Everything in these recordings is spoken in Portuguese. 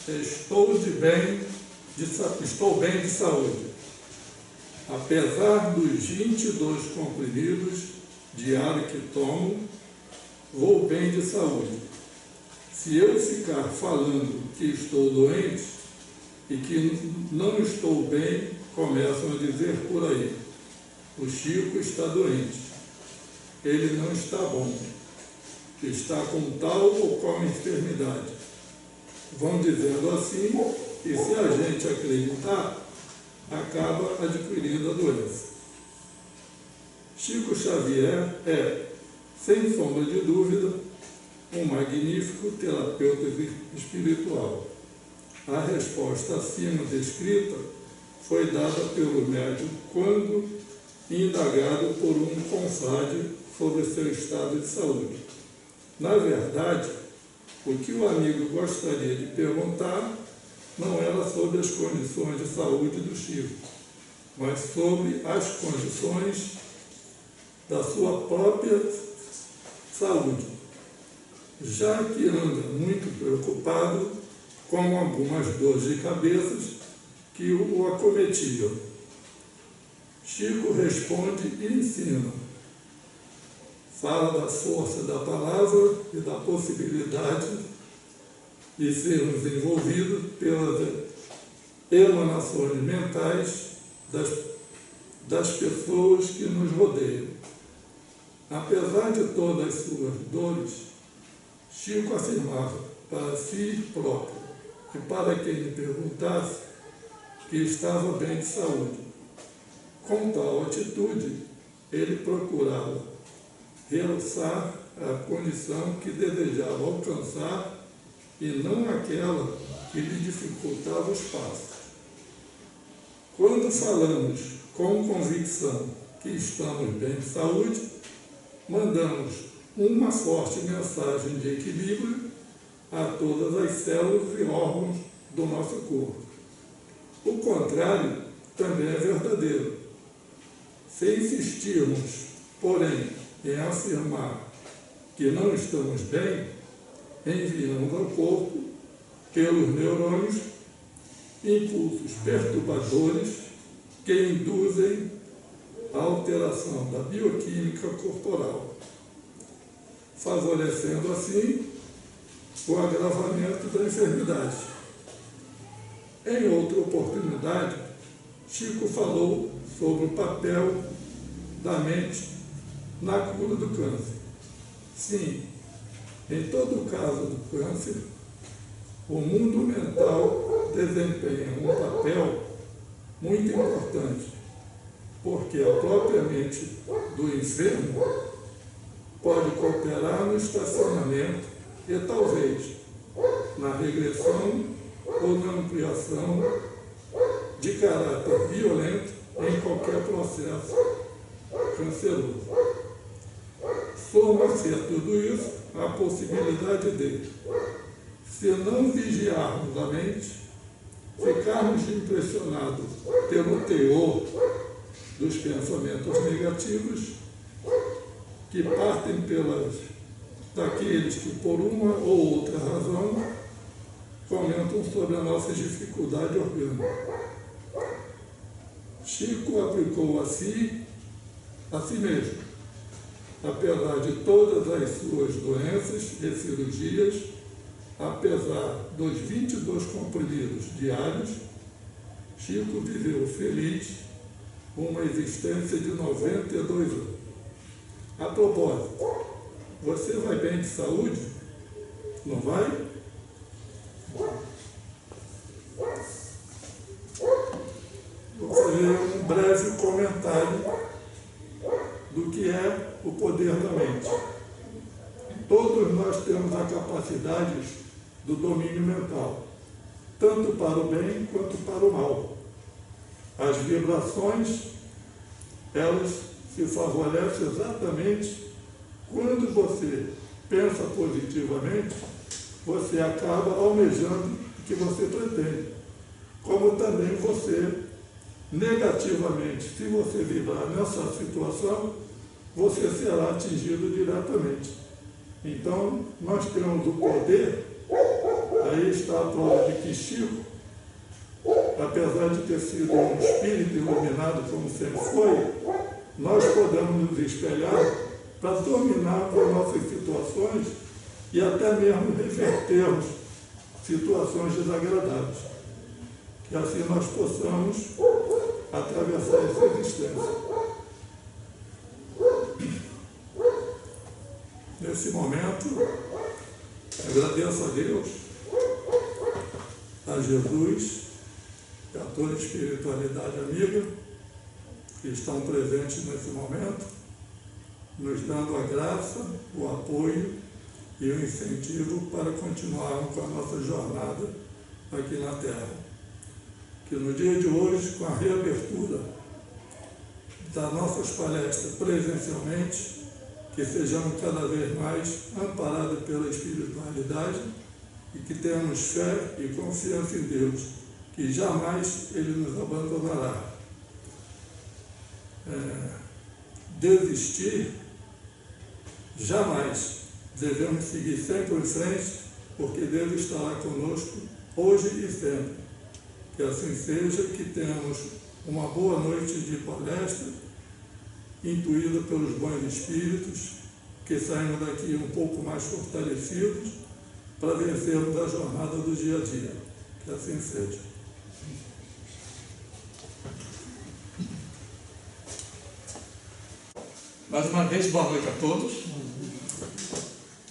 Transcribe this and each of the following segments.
estou bem de saúde. Apesar dos 22 comprimidos diários que tomo, vou bem de saúde. Se eu ficar falando que estou doente e que não estou bem, começam a dizer por aí: o Chico está doente, ele não está bom, está com tal ou qual enfermidade. Vão dizendo assim, e se a gente acreditar, acaba adquirindo a doença. Chico Xavier é, sem sombra de dúvida, um magnífico terapeuta espiritual. A resposta acima descrita foi dada pelo médium quando indagado por um confrade sobre seu estado de saúde. Na verdade, o que o amigo gostaria de perguntar não era sobre as condições de saúde do Chico, mas sobre as condições da sua própria saúde, já que anda muito preocupado com algumas dores de cabeça que o acometiam. Chico responde e ensina. Fala da força da palavra e da possibilidade de sermos envolvidos pelas emanações mentais das pessoas que nos rodeiam. Apesar de todas as suas dores, Chico afirmava para si próprio e para quem lhe perguntasse que estava bem de saúde. Com tal atitude, ele procurava realçar a condição que desejava alcançar e não aquela que lhe dificultava os passos. Quando falamos com convicção que estamos bem de saúde, mandamos uma forte mensagem de equilíbrio a todas as células e órgãos do nosso corpo. O contrário também é verdadeiro. Se insistirmos, porém, em afirmar que não estamos bem, enviamos ao corpo, pelos neurônios, impulsos perturbadores que induzem a alteração da bioquímica corporal, favorecendo assim o agravamento da enfermidade. Em outra oportunidade, Chico falou sobre o papel da mente na cura do câncer. Sim, em todo o caso do câncer, o mundo mental desempenha um papel muito importante, porque a própria mente do enfermo pode cooperar no estacionamento e talvez na regressão ou na ampliação de caráter violento em qualquer processo canceroso. Soma-se a tudo isso a possibilidade de, se não vigiarmos a mente, ficarmos impressionados pelo teor dos pensamentos negativos que partem daqueles que, por uma ou outra razão, comentam sobre a nossa dificuldade orgânica. Chico aplicou a si mesmo, apesar de todas as suas doenças e cirurgias, apesar dos 22 comprimidos diários, Chico viveu feliz uma existência de 92 anos. A propósito, você vai bem de saúde? Não vai? Vou fazer um breve comentário do que é o poder da mente. Todos nós temos a capacidade do domínio mental, tanto para o bem quanto para o mal. As vibrações, elas se favorecem exatamente quando você pensa positivamente, você acaba almejando o que você pretende. Como também você, negativamente, se você vibrar nessa situação, você será atingido diretamente. Então, nós temos o poder, a Aí está a prova de que Chico, apesar de ter sido um espírito iluminado como sempre foi, nós podemos nos espelhar para dominar as nossas situações e até mesmo revertermos situações desagradáveis. Que assim nós possamos atravessar essa existência. Nesse momento, agradeço a Deus, a Jesus e a toda a espiritualidade amiga que estão presentes nesse momento, nos dando a graça, o apoio e o incentivo para continuarmos com a nossa jornada aqui na Terra. Que no dia de hoje, com a reabertura das nossas palestras presencialmente, que sejamos cada vez mais amparados pela espiritualidade e que tenhamos fé e confiança em Deus, que jamais Ele nos abandonará. Desistir, jamais. Devemos seguir sempre em frente, porque Deus estará conosco hoje e sempre. Que assim seja, que tenhamos uma boa noite de palestra, intuída pelos bons espíritos, que saímos daqui um pouco mais fortalecidos para vencermos a jornada do dia a dia. Que assim seja. Mais uma vez, boa noite a todos.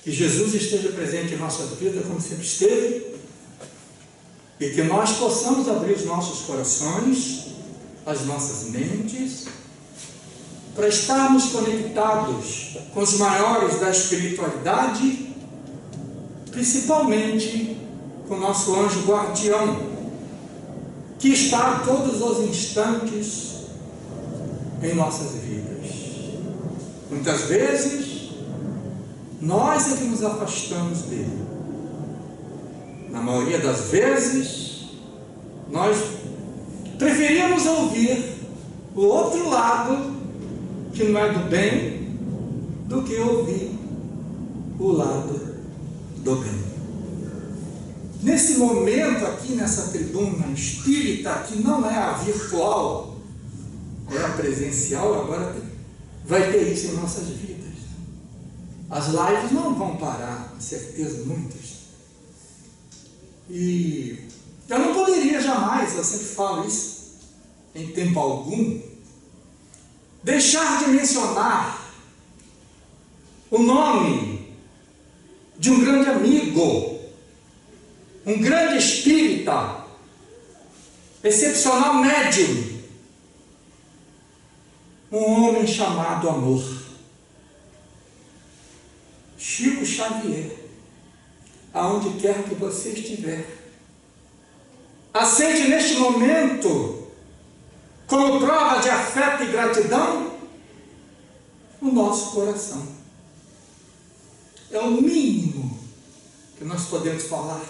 Que Jesus esteja presente em nossa vida, como sempre esteve, e que nós possamos abrir os nossos corações, as nossas mentes, para estarmos conectados com os maiores da espiritualidade, principalmente com o nosso anjo guardião, que está a todos os instantes em nossas vidas. Muitas vezes, nós é que nos afastamos dele. Na maioria das vezes, nós preferimos ouvir o outro lado, que não é do bem, do que ouvir o lado do bem. Nesse momento aqui, nessa tribuna espírita, que não é a virtual, é a presencial, agora vai ter isso em nossas vidas. As lives não vão parar, com certeza, muitas. E eu não poderia jamais, eu sempre falo isso, em tempo algum, deixar de mencionar o nome de um grande amigo, um grande espírita, excepcional médium, um homem chamado Amor, Chico Xavier. Aonde quer que você estiver, aceite neste momento, como prova de afeto e gratidão, o nosso coração. É o mínimo que nós podemos falar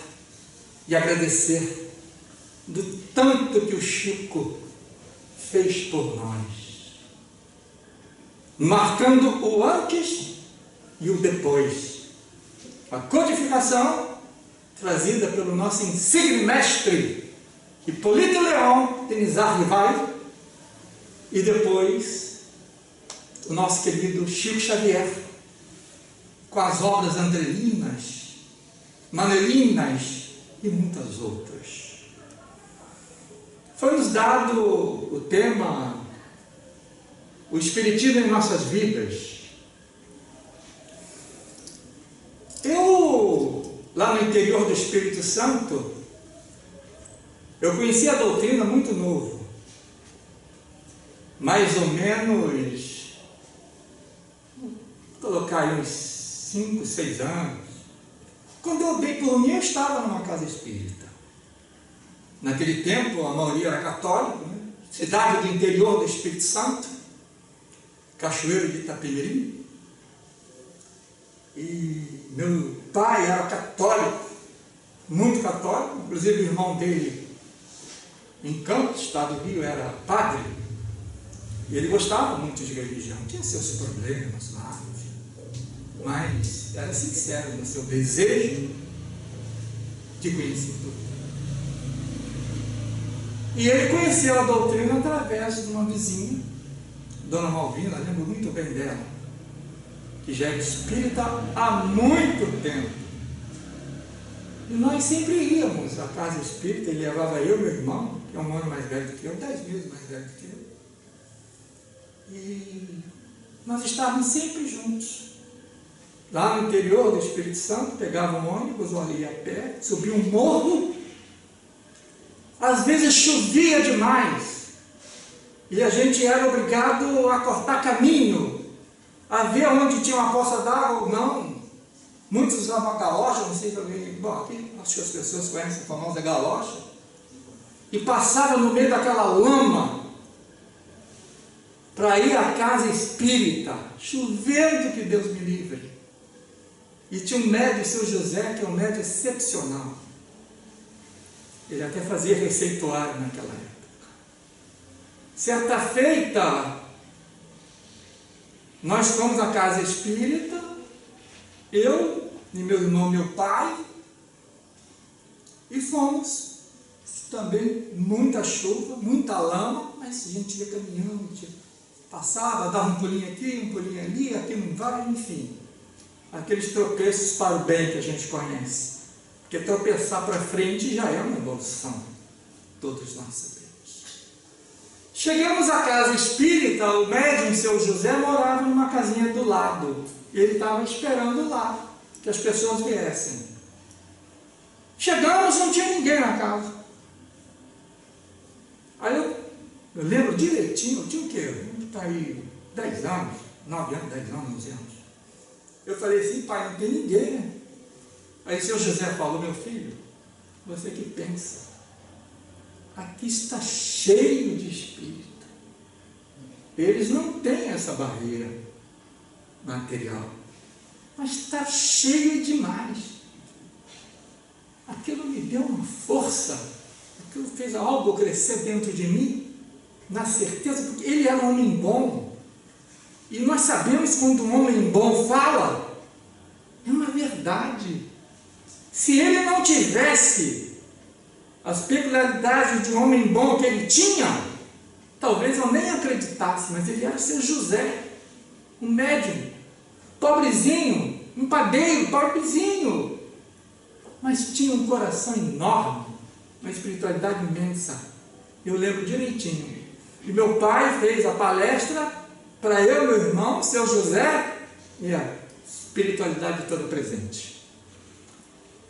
e agradecer do tanto que o Chico fez por nós, marcando o antes e o depois. A codificação trazida pelo nosso insigne mestre Hipólito Leão Denizar Rivaio, e depois o nosso querido Chico Xavier, com as obras andrelinas, manelinas e muitas outras. Foi-nos dado o tema, o Espiritismo em nossas vidas. Eu, lá no interior do Espírito Santo, eu conheci a doutrina muito novo, mais ou menos, vou colocar aí uns 5, 6 anos. Quando eu dei por mim, eu estava numa casa espírita. Naquele tempo, a maioria era católica, né? Cidade do interior do Espírito Santo, Cachoeiro de Itapemirim. E meu pai era católico, muito católico, inclusive o irmão dele em Campos, estado do Rio, era padre. E ele gostava muito de religião, tinha seus problemas lá, mas era sincero no seu desejo de conhecimento. E ele conheceu a doutrina através de uma vizinha, Dona Malvina, lembro muito bem dela, que já é espírita há muito tempo. E nós sempre íamos à casa espírita, ele levava eu e meu irmão, que é um ano mais velho do que eu, 10 meses mais velho do que eu. E nós estávamos sempre juntos. Lá no interior do Espírito Santo, pegava um ônibus, ou ali a pé, subia um morro. Às vezes chovia demais. E a gente era obrigado a cortar caminho, a ver onde tinha uma poça d'água ou não. Muitos usavam a galocha, não sei se alguém... Bom, aqui acho que as pessoas conhecem a famosa galocha. E passava no meio daquela lama para ir à casa espírita, chovendo, que Deus me livre. E tinha um médium, o seu José, que é um médium excepcional. Ele até fazia receituário naquela época. Certa feita, nós fomos à casa espírita, eu e meu irmão, meu pai, e fomos. Também muita chuva, muita lama, mas a gente ia caminhando, passava, dava um pulinho aqui, um pulinho ali, aqui não vai, enfim. Aqueles tropeços para o bem que a gente conhece. Porque tropeçar para frente já é uma evolução. Todos nós sabemos. Chegamos à casa espírita, o médium, seu José, morava numa casinha do lado. E ele estava esperando lá, que as pessoas viessem. Chegamos, não tinha ninguém na casa. Aí eu lembro direitinho, eu tinha o quê? Está aí 10 anos, 9 anos, 10 anos, 11 anos. Eu falei assim, pai, não tem ninguém, né? Aí o seu José falou, meu filho, você que pensa, aqui está cheio de espírito. Eles não têm essa barreira material, mas está cheio demais. Aquilo me deu uma força, aquilo fez algo crescer dentro de mim, na certeza, porque ele era um homem bom. E nós sabemos quando um homem bom fala, é uma verdade. Se ele não tivesse as peculiaridades de um homem bom que ele tinha, talvez eu nem acreditasse, mas ele era o seu José, um médium, pobrezinho, um padeiro, pobrezinho, mas tinha um coração enorme, uma espiritualidade imensa. Eu lembro direitinho. E meu pai fez a palestra para eu, meu irmão, seu José, e a espiritualidade toda presente.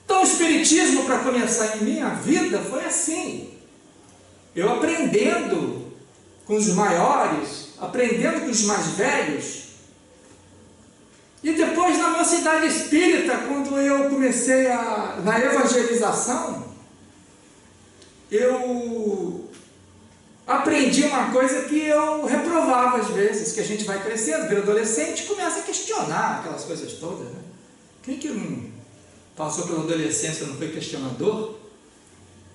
Então o espiritismo, para começar em minha vida, foi assim. Eu aprendendo com os maiores, aprendendo com os mais velhos. E depois na mocidade espírita, quando eu comecei na evangelização, eu aprendi uma coisa que eu reprovava às vezes, que a gente vai crescendo, vira adolescente e começa a questionar aquelas coisas todas, né? Quem que não passou pela adolescência não foi questionador?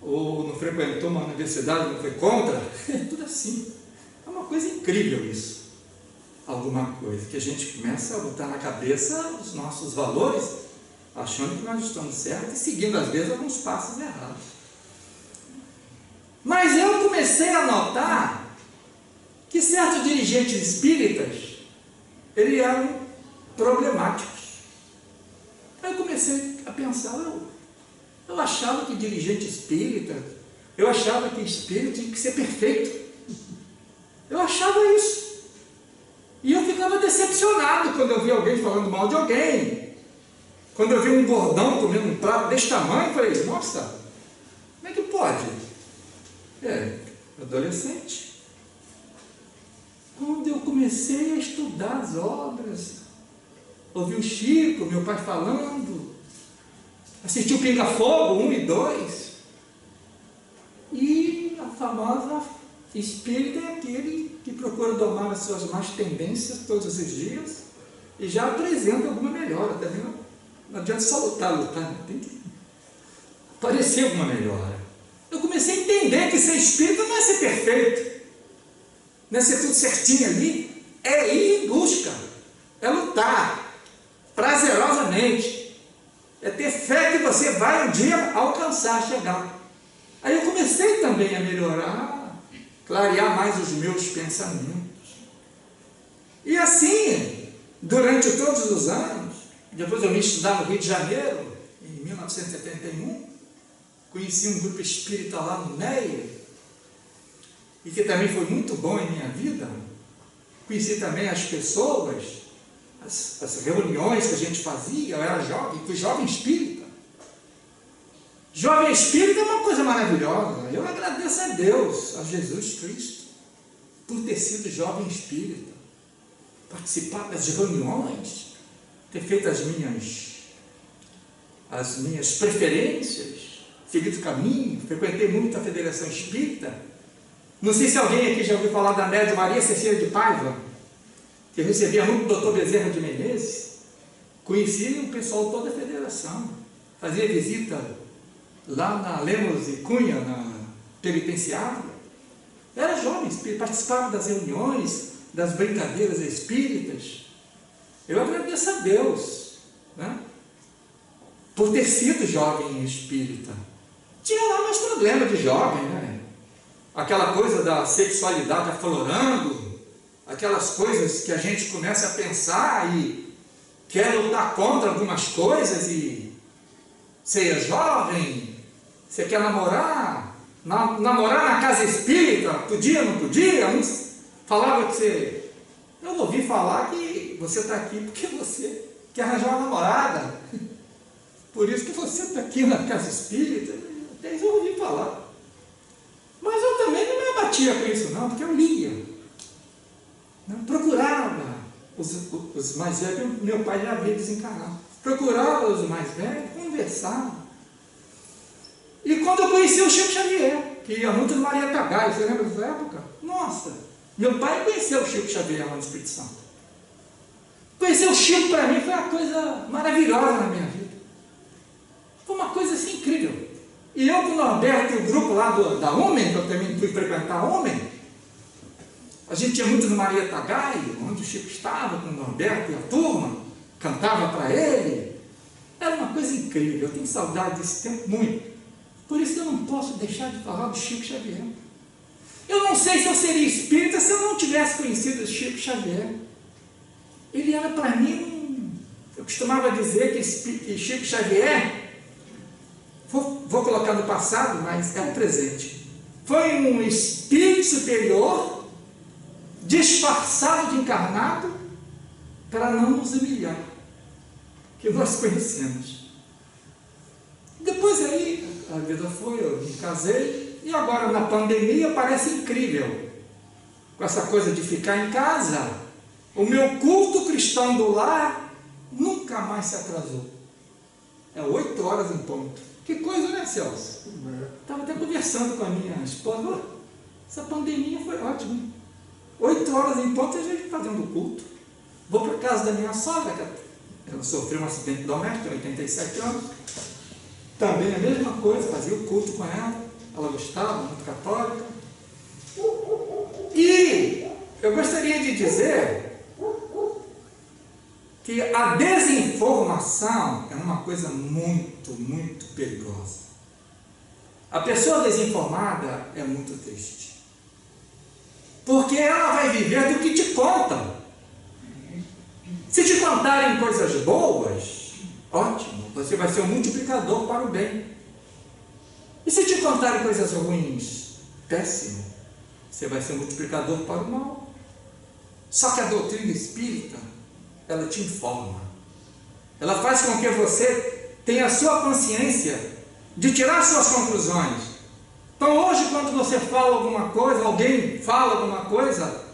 Ou não frequentou uma universidade, não foi contra? É tudo assim. É uma coisa incrível isso. Alguma coisa que a gente começa a botar na cabeça os nossos valores, achando que nós estamos certos e seguindo às vezes alguns passos errados. Mas eu comecei a notar que certos dirigentes espíritas, eles eram problemáticos. Aí eu comecei a pensar, eu achava que dirigente espírita, eu achava que espírito tinha que ser perfeito. Eu achava isso. E eu ficava decepcionado quando eu via alguém falando mal de alguém. Quando eu via um gordão comendo um prato desse tamanho, eu falei, nossa, como é que pode? Adolescente. Quando eu comecei a estudar as obras, ouvi o Chico, meu pai falando, assisti o Pinga Fogo 1 e 2, e a famosa espírita é aquele que procura domar as suas más tendências todos os dias e já apresenta alguma melhora. Também não adianta só lutar, tem que aparecer alguma melhora. Eu comecei a entender que ser espírita não é ser perfeito, não é ser tudo certinho ali, é ir em busca, é lutar prazerosamente, é ter fé que você vai um dia alcançar, chegar. Aí eu comecei também a melhorar, clarear mais os meus pensamentos. E assim, durante todos os anos, depois eu vim estudar no Rio de Janeiro, em 1971, conheci um grupo espírita lá no Meia, e que também foi muito bom em minha vida. Conheci também as pessoas, as reuniões que a gente fazia. Eu era jovem, fui jovem espírita. Jovem espírita é uma coisa maravilhosa. Eu agradeço a Deus, a Jesus Cristo, por ter sido jovem espírita, participar das reuniões, ter feito as minhas preferências, seguido o caminho, frequentei muito a Federação Espírita. Não sei se alguém aqui já ouviu falar da médium Maria Cecília de Paiva, que recebia muito do Dr. Bezerra de Menezes. Conhecia o pessoal toda a federação, fazia visita lá na Lemos e Cunha, na penitenciária. Era jovem espírita, participava das reuniões, das brincadeiras espíritas. Eu agradeço a Deus, né, por ter sido jovem espírita. Tinha lá meus problemas de jovem, né? Aquela coisa da sexualidade aflorando, aquelas coisas que a gente começa a pensar e quer lutar contra algumas coisas. E você é jovem, você quer namorar na casa espírita, podia, não podia? Uns falavam que você... Eu ouvi falar que você está aqui porque você quer arranjar uma namorada, por isso que você está aqui na casa espírita. Até isso eu ouvi falar. Mas eu também não me abatia com isso não, porque eu lia, né? Procurava os mais velhos. Meu pai já havia desencarnado. Procurava os mais velhos, conversava. E quando eu conheci o Chico Xavier, que ia muito no Maria Tagaia, você lembra dessa época? Nossa, meu pai conheceu o Chico Xavier lá no Espírito Santo. Conhecer o Chico para mim foi uma coisa maravilhosa na minha vida. Foi uma coisa assim incrível. E eu com o Norberto e o grupo lá da Homem, que eu também fui frequentar a Homem, a gente ia muito no Maria Tagaia, onde o Chico estava com o Norberto e a turma, cantava para ele. Era uma coisa incrível, eu tenho saudade desse tempo muito. Por isso que eu não posso deixar de falar do Chico Xavier. Eu não sei se eu seria espírita se eu não tivesse conhecido o Chico Xavier. Ele era para mim, eu costumava dizer que Chico Xavier, vou colocar no passado, mas é um presente, foi um espírito superior disfarçado de encarnado para não nos humilhar, que nós conhecemos. Depois aí a vida foi, eu me casei, e agora na pandemia parece incrível, com essa coisa de ficar em casa, o meu culto cristão do lar nunca mais se atrasou. É 8 horas em ponto. Que coisa, né, Celso? Estava até conversando com a minha esposa. Essa pandemia foi ótima. 8 horas em ponto a gente fazendo culto. Vou para a casa da minha sogra, que ela sofreu um acidente doméstico, 87 anos. Também a mesma coisa, fazia o culto com ela. Ela gostava, muito católica. E eu gostaria de dizer que a desinformação é uma coisa muito, muito perigosa. A pessoa desinformada é muito triste, porque ela vai viver do que te contam. Se te contarem coisas boas, ótimo, você vai ser um multiplicador para o bem. E se te contarem coisas ruins, péssimo, você vai ser um multiplicador para o mal. Só que a doutrina espírita, ela te informa, ela faz com que você tenha a sua consciência de tirar suas conclusões. Então hoje, quando você fala alguma coisa, alguém fala alguma coisa,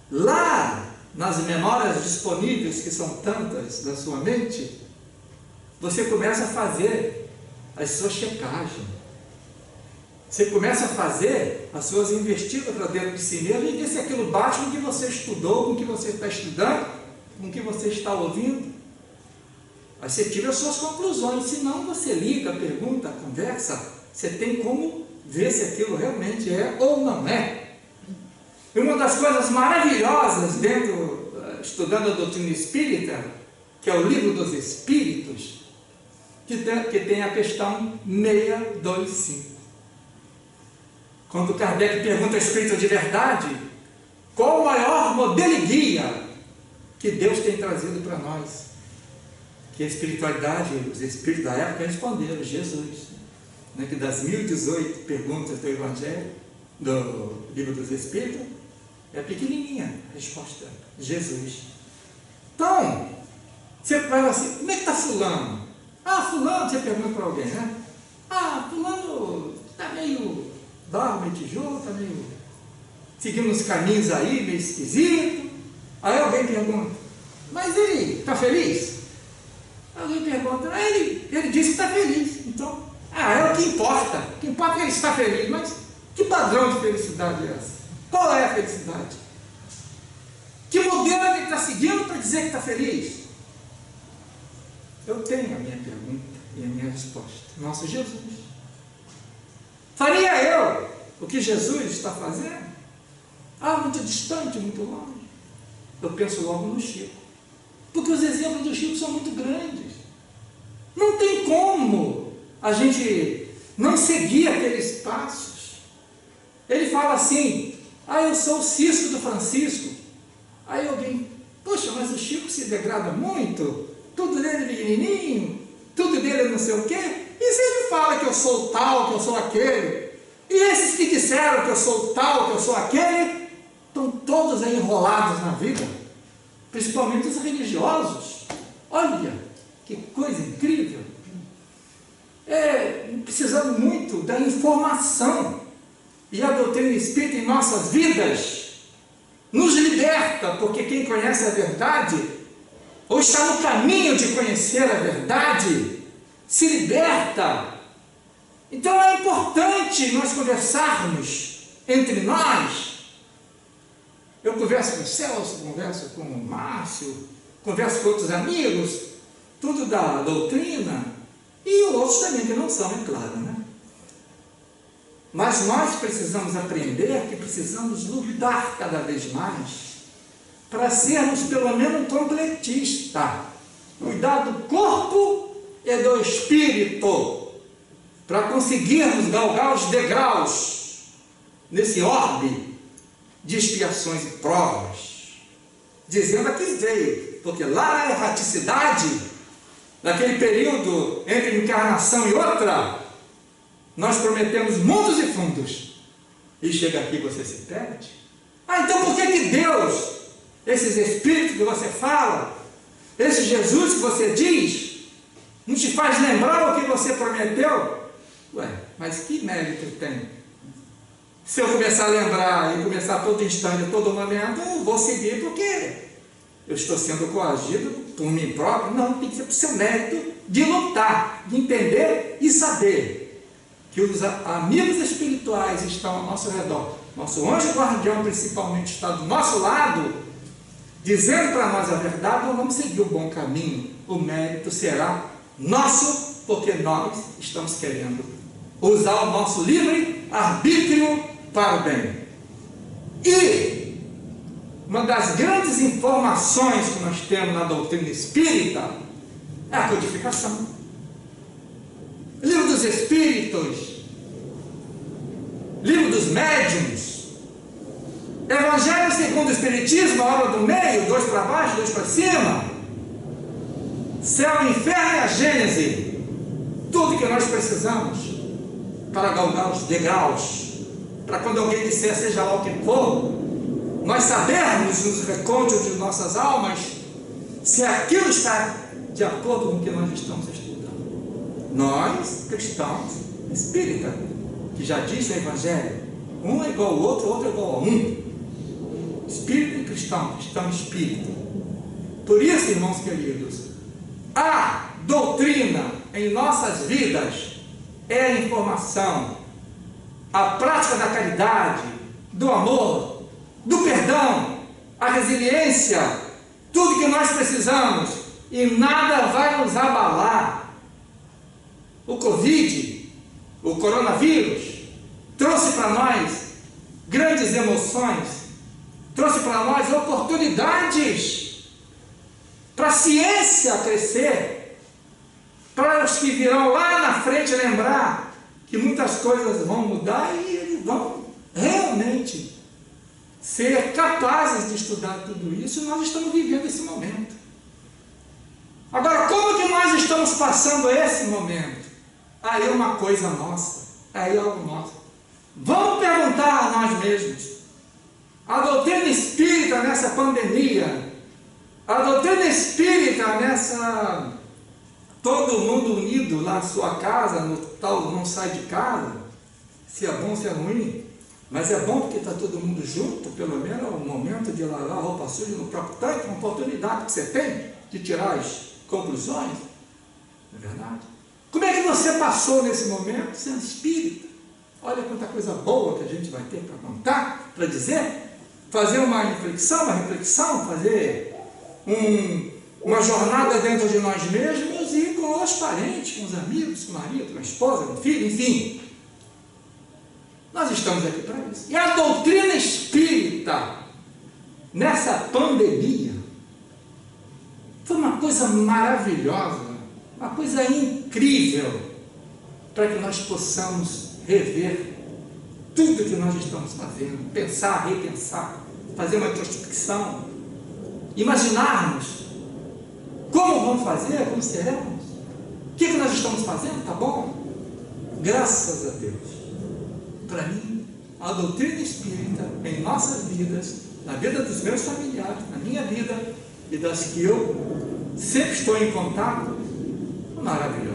lá nas memórias disponíveis, que são tantas na sua mente, você começa a fazer as suas checagens, você começa a fazer as suas investidas para dentro de si mesmo e ver se aquilo bate com o que você estudou, com o que você está estudando, com o que você está ouvindo. Aí você tira as suas conclusões. Se não, você liga, pergunta, conversa. Você tem como ver se aquilo realmente é ou não é. E uma das coisas maravilhosas estudando a doutrina espírita, que é o Livro dos Espíritos, que tem a questão 625. Quando Kardec pergunta ao Espírito de verdade, qual o maior modelo e guia que Deus tem trazido para nós? Que a espiritualidade, os espíritos da época responderam: Jesus. Né? Que das 1018 perguntas do Evangelho, do Livro dos Espíritos, é pequenininha a resposta: Jesus. Então, você fala assim: como é que está fulano? Fulano, você pergunta para alguém, né? Fulano está meio dorme, tijolo, está meio seguindo uns caminhos aí, meio esquisito. Aí alguém pergunta: mas ele está feliz? Alguém pergunta: ele disse que está feliz. Então, é o que importa. O que importa é que ele está feliz. Mas que padrão de felicidade é essa? Qual é a felicidade? Que modelo ele está seguindo para dizer que está feliz? Eu tenho a minha pergunta e a minha resposta. Nosso Jesus. Faria eu o que Jesus está fazendo? Muito distante, muito longe. Eu penso logo no Chico. Porque os exemplos do Chico são muito grandes. Não tem como a gente não seguir aqueles passos. Ele fala assim: eu sou o Cisco do Francisco. Aí alguém: poxa, mas o Chico se degrada muito, tudo dele é pequenininho, tudo dele é não sei o quê. E se ele fala que eu sou tal, que eu sou aquele? E esses que disseram que eu sou tal, que eu sou aquele, estão todos aí enrolados na vida, principalmente os religiosos. Olha, que coisa incrível. Precisamos muito da informação, e a doutrina espírita em nossas vidas nos liberta, porque quem conhece a verdade, ou está no caminho de conhecer a verdade, se liberta. Então é importante nós conversarmos entre nós. Eu converso com o Celso, converso com o Márcio, converso com outros amigos, tudo da doutrina, e outros também que não são, é claro, né? Mas nós precisamos aprender que precisamos lutar cada vez mais para sermos pelo menos um completista, cuidar do corpo e do espírito, para conseguirmos galgar os degraus nesse orbe de expiações e provas, dizendo a que veio, porque lá na erraticidade, naquele período entre encarnação e outra, nós prometemos mundos e fundos, e chega aqui e você se perde. Então por que Deus, esses espíritos que você fala, esse Jesus que você diz, não te faz lembrar o que você prometeu? Mas que mérito tem? Se eu começar a lembrar e começar a todo instante, a todo momento, eu vou seguir porque eu estou sendo coagido por mim próprio. Não, tem que ser por seu mérito de lutar, de entender e saber que os amigos espirituais estão ao nosso redor, nosso anjo guardião principalmente está do nosso lado, dizendo para nós a verdade. Nós vamos seguir o bom caminho, o mérito será nosso, porque nós estamos querendo usar o nosso livre arbítrio para o bem. E uma das grandes informações que nós temos na doutrina espírita é a codificação. Livro dos Espíritos, Livro dos Médiuns, Evangelho segundo o Espiritismo, a hora do meio, 2 para baixo, 2 para cima, Céu, Inferno e a Gênese, tudo que nós precisamos para galgar os degraus, para quando alguém disser seja lá o que for, nós sabermos nos recônditos de nossas almas se aquilo está de acordo com o que nós estamos estudando. Nós, cristãos, espírita, que já diz o Evangelho, um é igual ao outro, o outro é igual a um. Espírito e cristão, cristão e espírita. Por isso, irmãos queridos, a doutrina em nossas vidas é a informação, a prática da caridade, do amor, do perdão, a resiliência, tudo que nós precisamos, e nada vai nos abalar. O Covid, o coronavírus, trouxe para nós grandes emoções, trouxe para nós oportunidades para a ciência crescer, para os que virão lá na frente lembrar que muitas coisas vão mudar e eles vão realmente ser capazes de estudar tudo isso, e nós estamos vivendo esse momento. Agora, como que nós estamos passando esse momento? Aí é uma coisa nossa, aí é algo nosso. Vamos perguntar a nós mesmos. A doutrina espírita nessa pandemia, a doutrina espírita nessa... todo mundo unido na sua casa, no tal não sai de casa, se é bom, se é ruim, mas é bom porque está todo mundo junto, pelo menos é o momento de lavar a roupa suja no próprio tanque, uma oportunidade que você tem de tirar as conclusões, não é verdade? Como é que você passou nesse momento sendo espírita? Olha quanta coisa boa que a gente vai ter para contar, para dizer, fazer uma reflexão, fazer uma jornada dentro de nós mesmos e com os parentes, com os amigos, com o marido, com a esposa, com o filho, enfim. Nós estamos aqui para isso. E a doutrina espírita, nessa pandemia, foi uma coisa maravilhosa, uma coisa incrível, para que nós possamos rever tudo que nós estamos fazendo, pensar, repensar, fazer uma introspecção, imaginarmos como vamos fazer, como seremos, o que nós estamos fazendo, tá bom? Graças a Deus. Para mim, a doutrina espírita em nossas vidas, na vida dos meus familiares, na minha vida e das que eu sempre estou em contato, é maravilhosa.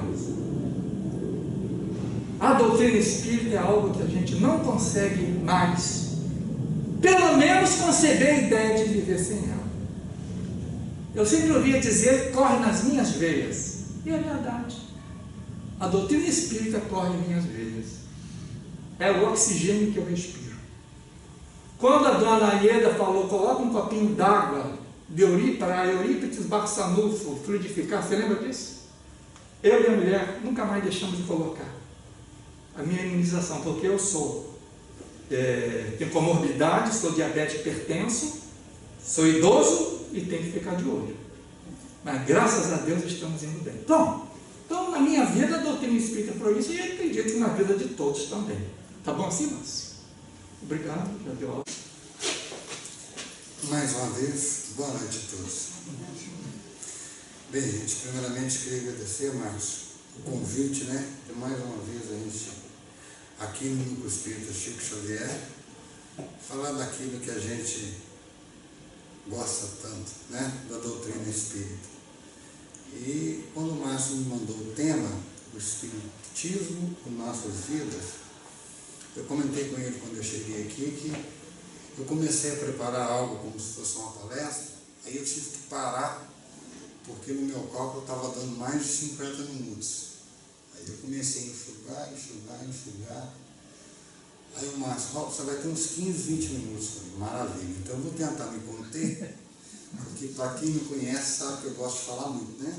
A doutrina espírita é algo que a gente não consegue mais, pelo menos, conceber a ideia de viver sem ela. Eu sempre ouvia dizer, corre nas minhas veias, e é verdade. A doutrina espírita corre em minhas veias. É o oxigênio que eu respiro. Quando a dona Aieda falou, coloca um copinho d'água para Eurípides Barçanufo fluidificar, você lembra disso? Eu e a mulher nunca mais deixamos de colocar a minha imunização, porque eu tenho comorbidade, sou diabético hipertenso, sou idoso e tenho que ficar de olho. Mas graças a Deus estamos indo bem. Então na minha vida a doutrina espírita foi isso, e eu acredito que na vida de todos também. Tá bom assim, Márcio? Obrigado, já deu aula. Mais uma vez, boa noite a todos. Bem, gente, primeiramente queria agradecer, Márcio, o convite, né? De mais uma vez a gente, aqui no Núcleo Espírita Chico Xavier, falar daquilo que a gente gosta tanto, né? Da doutrina espírita. E quando o Márcio me mandou o tema, o Espiritismo em nossas vidas, eu comentei com ele quando eu cheguei aqui que eu comecei a preparar algo como se fosse uma palestra, aí eu tive que parar, porque no meu cálculo estava dando mais de 50 minutos. Aí eu comecei a enxugar. Aí o Márcio, você vai ter uns 15, 20 minutos. Eu falei, maravilha, então eu vou tentar me conter, porque para quem me conhece sabe que eu gosto de falar muito, né?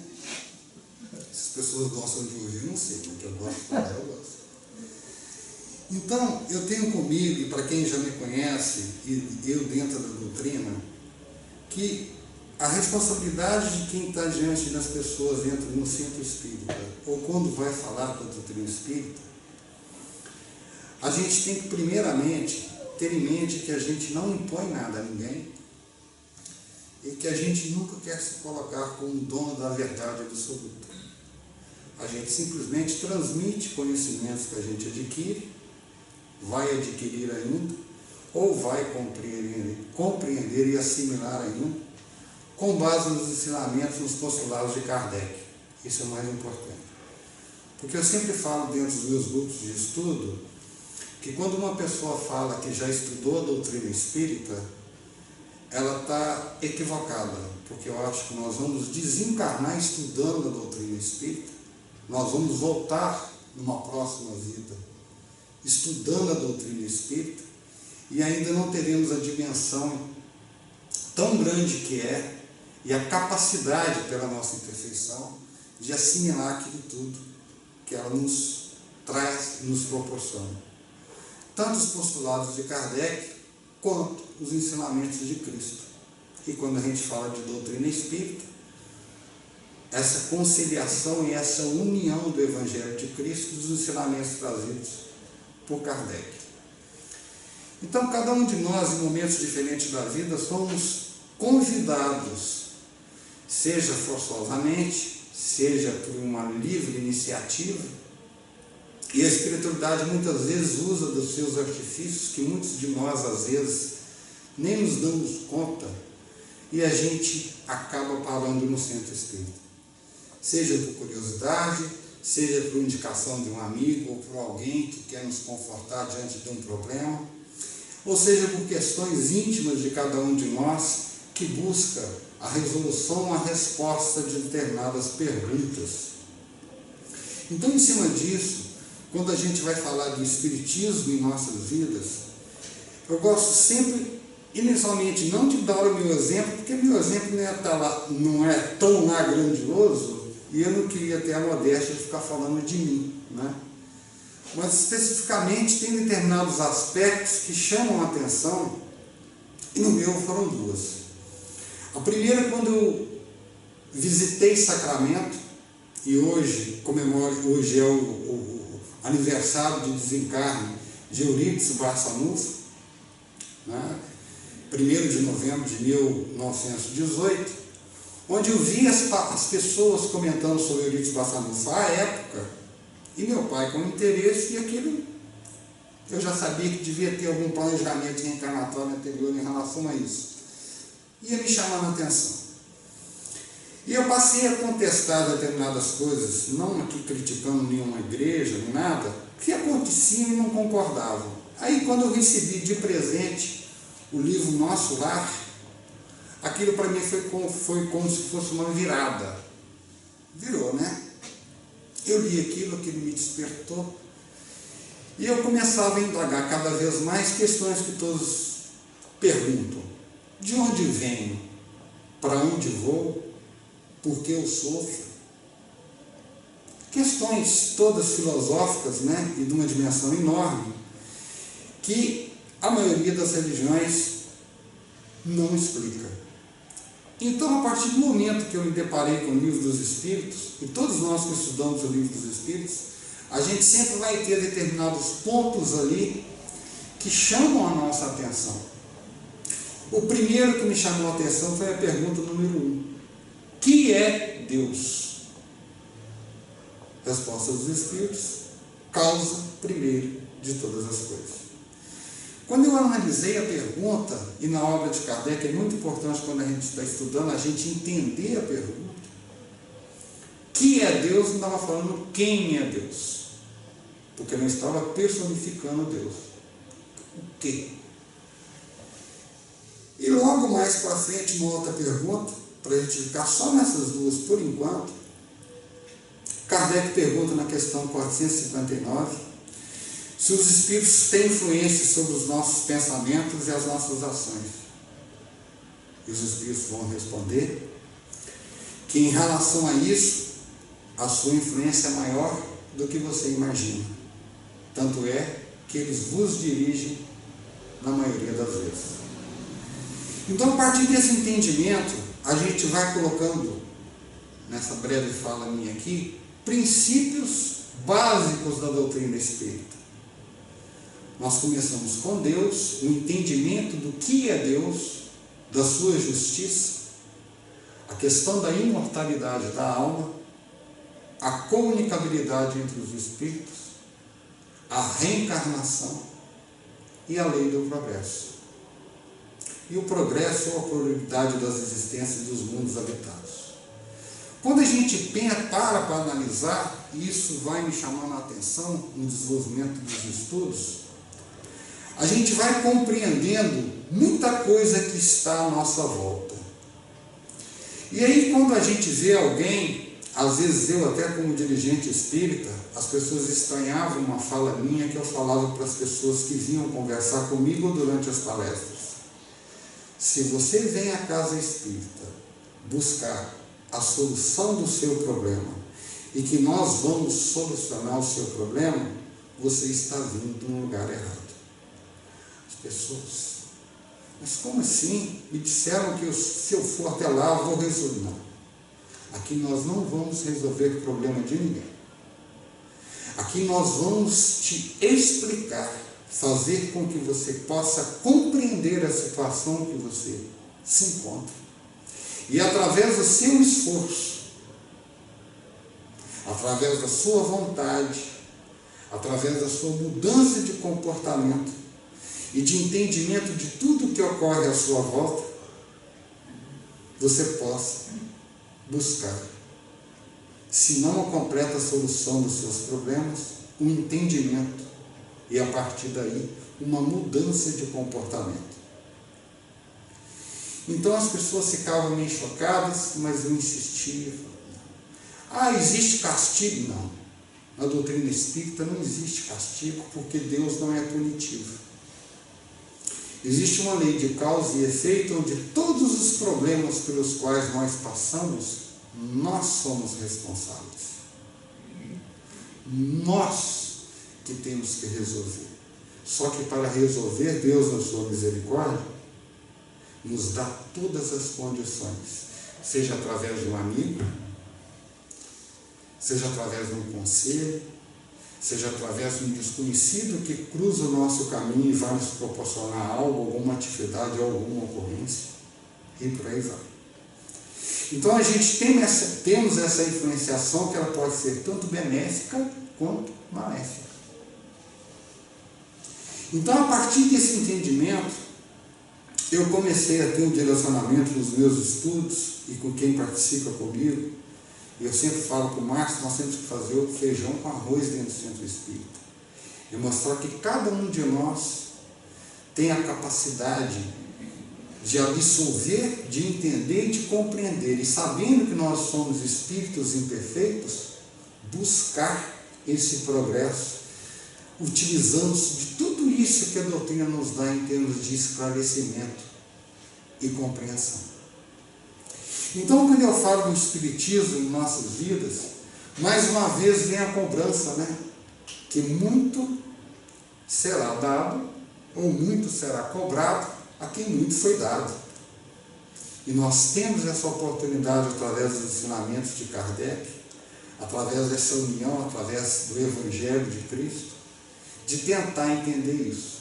Se as pessoas gostam de ouvir, não sei, mas que eu gosto de falar, eu gosto. Então, eu tenho comigo, e para quem já me conhece, e eu dentro da doutrina, que a responsabilidade de quem está diante das pessoas dentro de um centro espírita, ou quando vai falar da doutrina espírita, a gente tem que, primeiramente, ter em mente que a gente não impõe nada a ninguém, e que a gente nunca quer se colocar como dono da verdade absoluta. A gente simplesmente transmite conhecimentos que a gente adquire, vai adquirir ainda, ou vai compreender e assimilar ainda, com base nos ensinamentos, nos postulados de Kardec. Isso é o mais importante. Porque eu sempre falo dentro dos meus grupos de estudo, que quando uma pessoa fala que já estudou a doutrina espírita, ela está equivocada, porque eu acho que nós vamos desencarnar estudando a doutrina espírita, nós vamos voltar numa próxima vida estudando a doutrina espírita, e ainda não teremos a dimensão tão grande que é, e a capacidade pela nossa imperfeição, de assimilar aquilo tudo que ela nos traz, nos proporciona. Tanto os postulados de Kardec, quanto os ensinamentos de Cristo. E quando a gente fala de doutrina espírita, essa conciliação e essa união do Evangelho de Cristo dos ensinamentos trazidos por Kardec. Então, cada um de nós, em momentos diferentes da vida, somos convidados, seja forçosamente, seja por uma livre iniciativa, e a espiritualidade muitas vezes usa dos seus artifícios, que muitos de nós, às vezes, nem nos damos conta, e a gente acaba parando no centro espírita. Seja por curiosidade, seja por indicação de um amigo, ou por alguém que quer nos confortar diante de um problema, ou seja por questões íntimas de cada um de nós, que busca a resolução, a resposta de determinadas perguntas. Então, em cima disso, quando a gente vai falar do espiritismo em nossas vidas, eu gosto sempre, inicialmente, não de dar o meu exemplo, porque meu exemplo não é tão grandioso, e eu não queria ter a modéstia de ficar falando de mim, né? Mas especificamente tem determinados aspectos que chamam a atenção, e no meu foram duas. A primeira, quando eu visitei Sacramento, e hoje é o aniversário de desencarne de Eurípides Barçanufo, né? 1º de novembro de 1918, onde eu vi as pessoas comentando sobre Eurípides Barçanufo à época, e meu pai com interesse, e aquilo eu já sabia que devia ter algum planejamento reencarnatório anterior em relação a isso. Ia me chamando a atenção. E eu passei a contestar determinadas coisas, não aqui criticando nenhuma igreja, nem nada, que aconteciam e não concordavam. Aí, quando eu recebi de presente o livro Nosso Lar, aquilo para mim foi como se fosse uma virada. Virou, né? Eu li aquilo me despertou, e eu começava a indagar cada vez mais questões que todos perguntam. De onde venho? Para onde vou? Por que eu sofro? Questões todas filosóficas, né? E de uma dimensão enorme, que a maioria das religiões não explica. Então, a partir do momento que eu me deparei com o Livro dos Espíritos, e todos nós que estudamos o Livro dos Espíritos, a gente sempre vai ter determinados pontos ali que chamam a nossa atenção. O primeiro que me chamou a atenção foi a pergunta número 1. Que é Deus? Resposta dos Espíritos: causa primeiro de todas as coisas. Quando eu analisei a pergunta, e na obra de Kardec é muito importante quando a gente está estudando, a gente entender a pergunta. Que é Deus? Não estava falando quem é Deus, porque não estava personificando Deus. O quê? E logo mais para frente, uma outra pergunta, para a gente ficar só nessas duas por enquanto. Kardec pergunta na questão 459, se os espíritos têm influência sobre os nossos pensamentos e as nossas ações. E os espíritos vão responder que, em relação a isso, a sua influência é maior do que você imagina. Tanto é que eles vos dirigem na maioria das vezes. Então, a partir desse entendimento, a gente vai colocando, nessa breve fala minha aqui, princípios básicos da doutrina espírita. Nós começamos com Deus, o entendimento do que é Deus, da sua justiça, a questão da imortalidade da alma, a comunicabilidade entre os espíritos, a reencarnação e a lei do progresso. E o progresso é a probabilidade das existências dos mundos habitados. Quando a gente para analisar, e isso vai me chamando a atenção no desenvolvimento dos estudos, a gente vai compreendendo muita coisa que está à nossa volta. E aí, quando a gente vê alguém, às vezes eu até como dirigente espírita, as pessoas estranhavam uma fala minha que eu falava para as pessoas que vinham conversar comigo durante as palestras. Se você vem à casa espírita buscar a solução do seu problema e que nós vamos solucionar o seu problema, você está vindo de um lugar errado. As pessoas, mas como assim? Me disseram que se eu for até lá, eu vou resolver. Não. Aqui nós não vamos resolver o problema de ninguém. Aqui nós vamos te explicar, fazer com que você possa compreender a situação que você se encontra. E através do seu esforço, através da sua vontade, através da sua mudança de comportamento e de entendimento de tudo que ocorre à sua volta, você possa buscar, se não a completa solução dos seus problemas, um entendimento e a partir daí uma mudança de comportamento. Então as pessoas ficavam meio chocadas, mas eu insistia. Existe castigo? Não. Na doutrina espírita não existe castigo, porque Deus não é punitivo. Existe uma lei de causa e efeito, onde todos os problemas pelos quais nós passamos, nós somos responsáveis. Nós que temos que resolver. Só que para resolver, Deus, na sua misericórdia, nos dá todas as condições, seja através de um amigo, seja através de um conselho, seja através de um desconhecido que cruza o nosso caminho e vai nos proporcionar algo, alguma atividade, alguma ocorrência, e por aí vai. Então a gente temos essa influenciação que ela pode ser tanto benéfica quanto maléfica. Então, a partir desse entendimento, eu comecei a ter um direcionamento nos meus estudos e com quem participa comigo. Eu sempre falo para o Márcio, nós temos que fazer o feijão com arroz dentro do centro espírita. E mostrar que cada um de nós tem a capacidade de absorver, de entender e de compreender. E sabendo que nós somos espíritos imperfeitos, buscar esse progresso, utilizando-se de tudo isso que a doutrina nos dá em termos de esclarecimento e compreensão. Então, quando eu falo do espiritismo em nossas vidas, mais uma vez vem a cobrança, que muito será dado, ou muito será cobrado a quem muito foi dado. E nós temos essa oportunidade através dos ensinamentos de Kardec, através dessa união, através do Evangelho de Cristo, de tentar entender isso.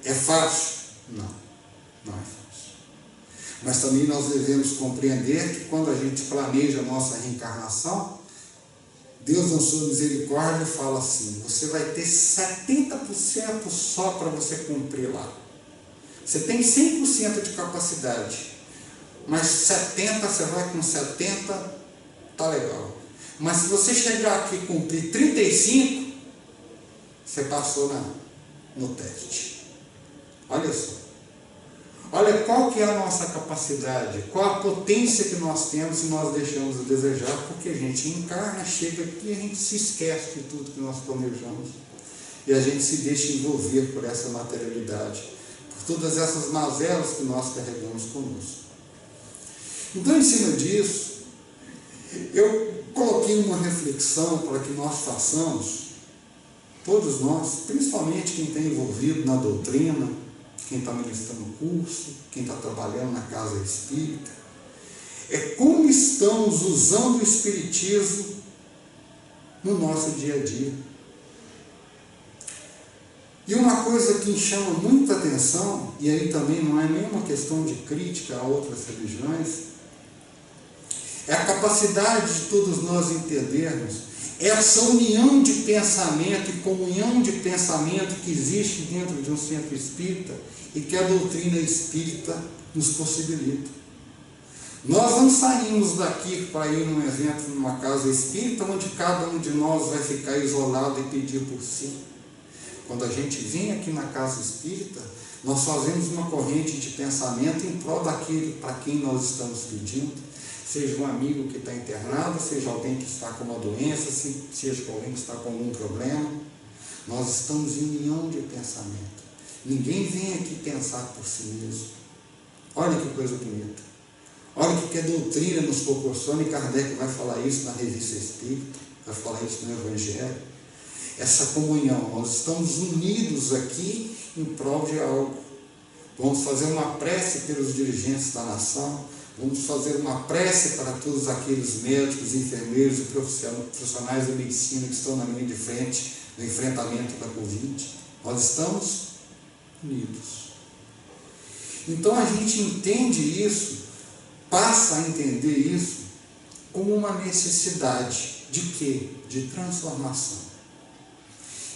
É fácil? Não é fácil. Mas também nós devemos compreender que quando a gente planeja a nossa reencarnação, Deus, na sua misericórdia, fala assim: você vai ter 70% só para você cumprir lá. Você tem 100% de capacidade, mas 70%, você vai com 70%, tá legal. Mas se você chegar aqui e cumprir 35%, você passou no teste. Olha só. Olha qual que é a nossa capacidade, qual a potência que nós temos e nós deixamos a desejar, porque a gente encarna, chega aqui e a gente se esquece de tudo que nós planejamos. E a gente se deixa envolver por essa materialidade, por todas essas mazelas que nós carregamos conosco. Então, em cima disso, eu coloquei uma reflexão para que nós façamos, todos nós, principalmente quem está envolvido na doutrina, quem está ministrando o curso, quem está trabalhando na casa espírita, é como estamos usando o espiritismo no nosso dia a dia. E uma coisa que chama muita atenção, e aí também não é nenhuma questão de crítica a outras religiões, é a capacidade de todos nós entendermos essa união de pensamento e comunhão de pensamento que existe dentro de um centro espírita e que a doutrina espírita nos possibilita. Nós não saímos daqui para ir num evento, numa casa espírita, onde cada um de nós vai ficar isolado e pedir por si. Quando a gente vem aqui na casa espírita, nós fazemos uma corrente de pensamento em prol daquele para quem nós estamos pedindo, seja um amigo que está internado, seja alguém que está com uma doença, seja alguém que está com algum problema. Nós estamos em união de pensamento. Ninguém vem aqui pensar por si mesmo. Olha que coisa bonita. Olha o que a doutrina nos proporciona, e Kardec vai falar isso na Revista Espírita, vai falar isso no Evangelho. Essa comunhão, nós estamos unidos aqui em prol de algo. Vamos fazer uma prece pelos dirigentes da nação, Vamos fazer uma prece para todos aqueles médicos, enfermeiros e profissionais da medicina que estão na linha de frente no enfrentamento da Covid. Nós estamos unidos. Então a gente entende isso, passa a entender isso como uma necessidade de quê? De transformação.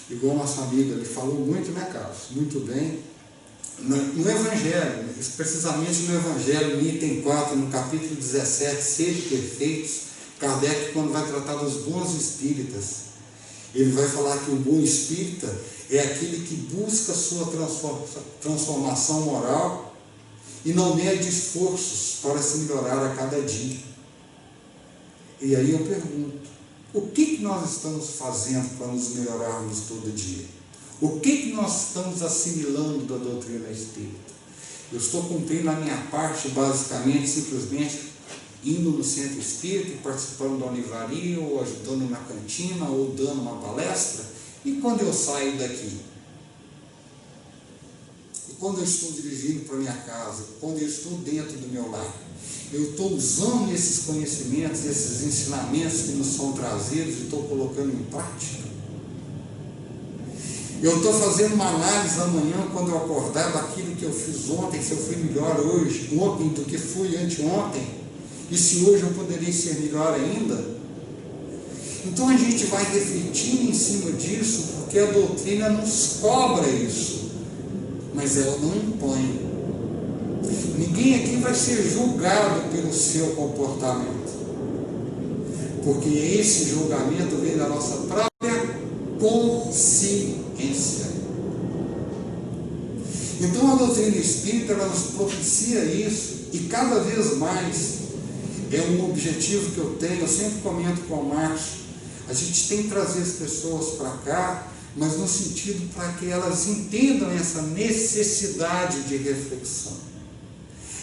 Igual nosso amigo, ele falou muito, né, Carlos? Muito bem. No Evangelho, precisamente no Evangelho, no item 4, no capítulo 17, sede perfeitos, Kardec, quando vai tratar dos bons espíritas, ele vai falar que o bom espírita é aquele que busca a sua transformação moral e não mede esforços para se melhorar a cada dia. E aí eu pergunto, o que nós estamos fazendo para nos melhorarmos todo dia? O que nós estamos assimilando da doutrina espírita? Eu estou cumprindo a minha parte, basicamente, simplesmente indo no centro espírita e participando da livraria, ou ajudando na cantina, ou dando uma palestra. E quando eu saio daqui? E quando eu estou dirigindo para minha casa? Quando eu estou dentro do meu lar? Eu estou usando esses conhecimentos, esses ensinamentos que nos são trazidos e estou colocando em prática? Eu estou fazendo uma análise amanhã, quando eu acordar, daquilo que eu fiz ontem, se eu fui melhor hoje, ontem do que fui anteontem, e se hoje eu poderia ser melhor ainda. Então a gente vai refletindo em cima disso, porque a doutrina nos cobra isso, mas ela não impõe. Ninguém aqui vai ser julgado pelo seu comportamento, porque esse julgamento vem da nossa própria consciência. Então a doutrina espírita, ela nos propicia isso, e cada vez mais é um objetivo que eu tenho. Eu sempre comento com o Márcio, a gente tem que trazer as pessoas para cá, mas no sentido para que elas entendam essa necessidade de reflexão,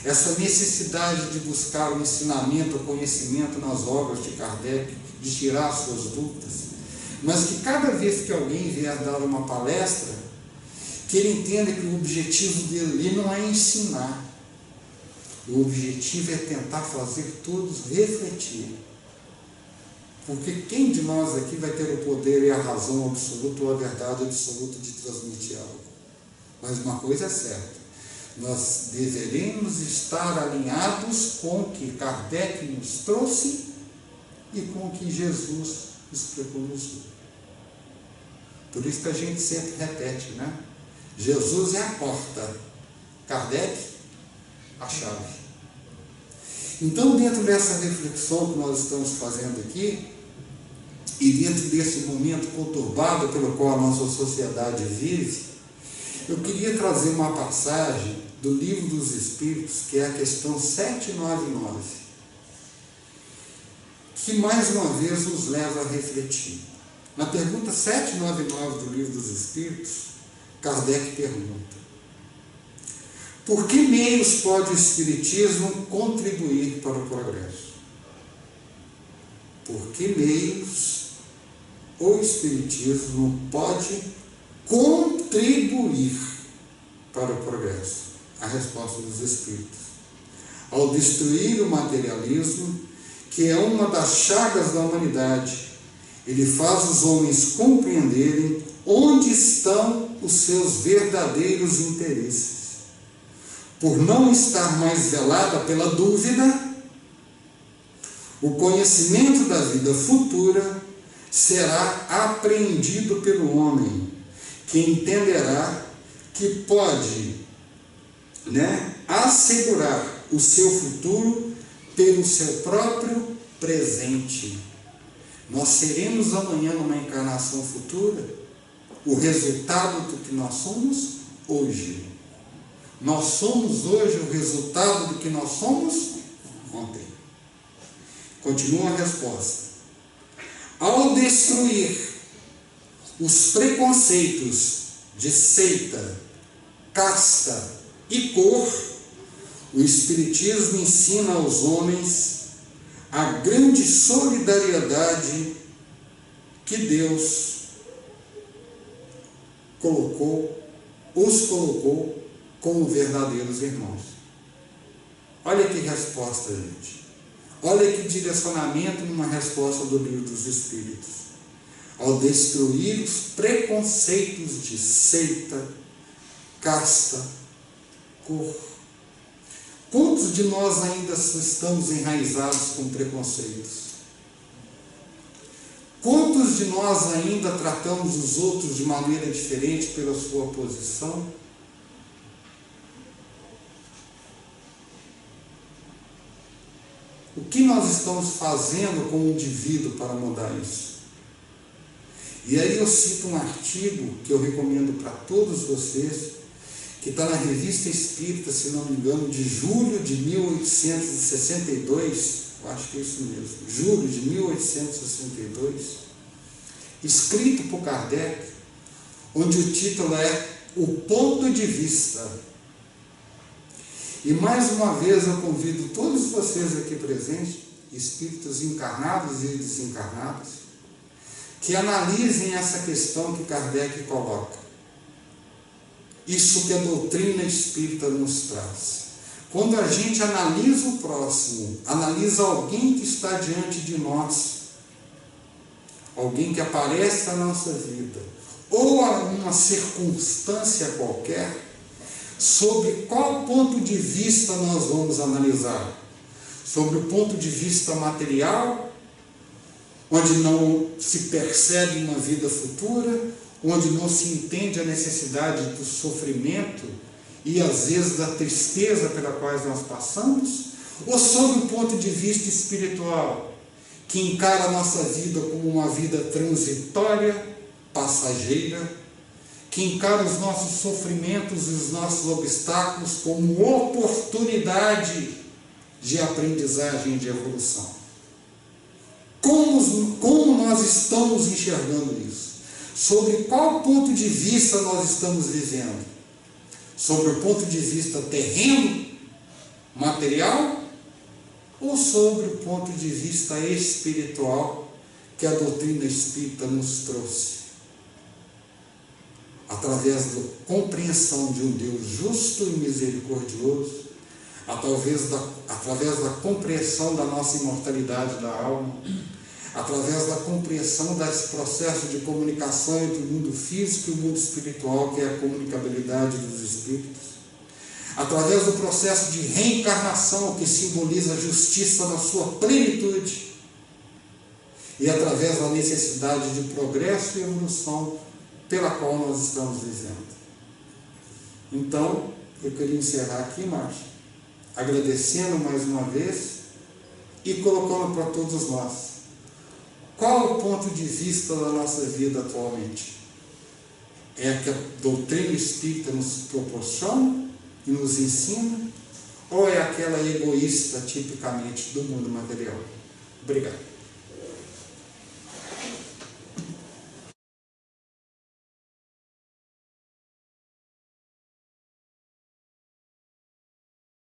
essa necessidade de buscar o ensinamento, o conhecimento nas obras de Kardec, de tirar suas dúvidas, mas que cada vez que alguém vier dar uma palestra, que ele entenda que o objetivo dele não é ensinar, o objetivo é tentar fazer todos refletir. Porque quem de nós aqui vai ter o poder e a razão absoluta ou a verdade absoluta de transmitir algo? Mas uma coisa é certa, nós deveremos estar alinhados com o que Kardec nos trouxe e com o que Jesus nos preconizou. Por isso que a gente sempre repete, né? Jesus é a porta, Kardec a chave. Então, dentro dessa reflexão que nós estamos fazendo aqui, e dentro desse momento conturbado pelo qual a nossa sociedade vive, eu queria trazer uma passagem do Livro dos Espíritos, que é a questão 799, que mais uma vez nos leva a refletir. Na pergunta 799 do Livro dos Espíritos, Kardec pergunta: por que meios pode o Espiritismo contribuir para o progresso? Por que meios o Espiritismo pode contribuir para o progresso? A resposta dos Espíritos: ao destruir o materialismo, que é uma das chagas da humanidade, ele faz os homens compreenderem onde estão os seus verdadeiros interesses. Por não estar mais velada pela dúvida, o conhecimento da vida futura será apreendido pelo homem, que entenderá que pode, assegurar o seu futuro pelo seu próprio presente. Nós seremos amanhã, numa encarnação futura, o resultado do que nós somos hoje. Nós somos hoje o resultado do que nós somos ontem. Continua a resposta. Ao destruir os preconceitos de seita, casta e cor, o Espiritismo ensina aos homens a grande solidariedade que Deus os colocou como verdadeiros irmãos. Olha que resposta, gente. Olha que direcionamento numa resposta do Livro dos Espíritos. Ao destruir os preconceitos de seita, casta, cor. Quantos de nós ainda estamos enraizados com preconceitos? Quantos de nós ainda tratamos os outros de maneira diferente pela sua posição? O que nós estamos fazendo como indivíduo para mudar isso? E aí eu cito um artigo que eu recomendo para todos vocês, que está na Revista Espírita, se não me engano, de julho de 1862, eu acho que é isso mesmo, julho de 1862, escrito por Kardec, onde o título é O Ponto de Vista. E mais uma vez eu convido todos vocês aqui presentes, espíritos encarnados e desencarnados, que analisem essa questão que Kardec coloca. Isso que a doutrina espírita nos traz. Quando a gente analisa o próximo, analisa alguém que está diante de nós, alguém que aparece na nossa vida, ou uma circunstância qualquer, sobre qual ponto de vista nós vamos analisar? Sobre o ponto de vista material, onde não se percebe uma vida futura, onde não se entende a necessidade do sofrimento e às vezes da tristeza pela qual nós passamos, ou sob o ponto de vista espiritual, que encara a nossa vida como uma vida transitória, passageira, que encara os nossos sofrimentos e os nossos obstáculos como oportunidade de aprendizagem e de evolução. Como nós estamos enxergando isso? Sobre qual ponto de vista nós estamos vivendo? Sobre o ponto de vista terreno, material, ou sobre o ponto de vista espiritual que a doutrina espírita nos trouxe? Através da compreensão de um Deus justo e misericordioso, através da compreensão da nossa imortalidade da alma, através da compreensão desse processo de comunicação entre o mundo físico e o mundo espiritual, que é a comunicabilidade dos espíritos, através do processo de reencarnação, que simboliza a justiça na sua plenitude, e através da necessidade de progresso e evolução pela qual nós estamos vivendo. Então, eu queria encerrar aqui, Márcio, agradecendo mais uma vez e colocando para todos nós qual o ponto de vista da nossa vida atualmente. É a que a doutrina espírita nos proporciona e nos ensina, ou é aquela egoísta tipicamente do mundo material? Obrigado.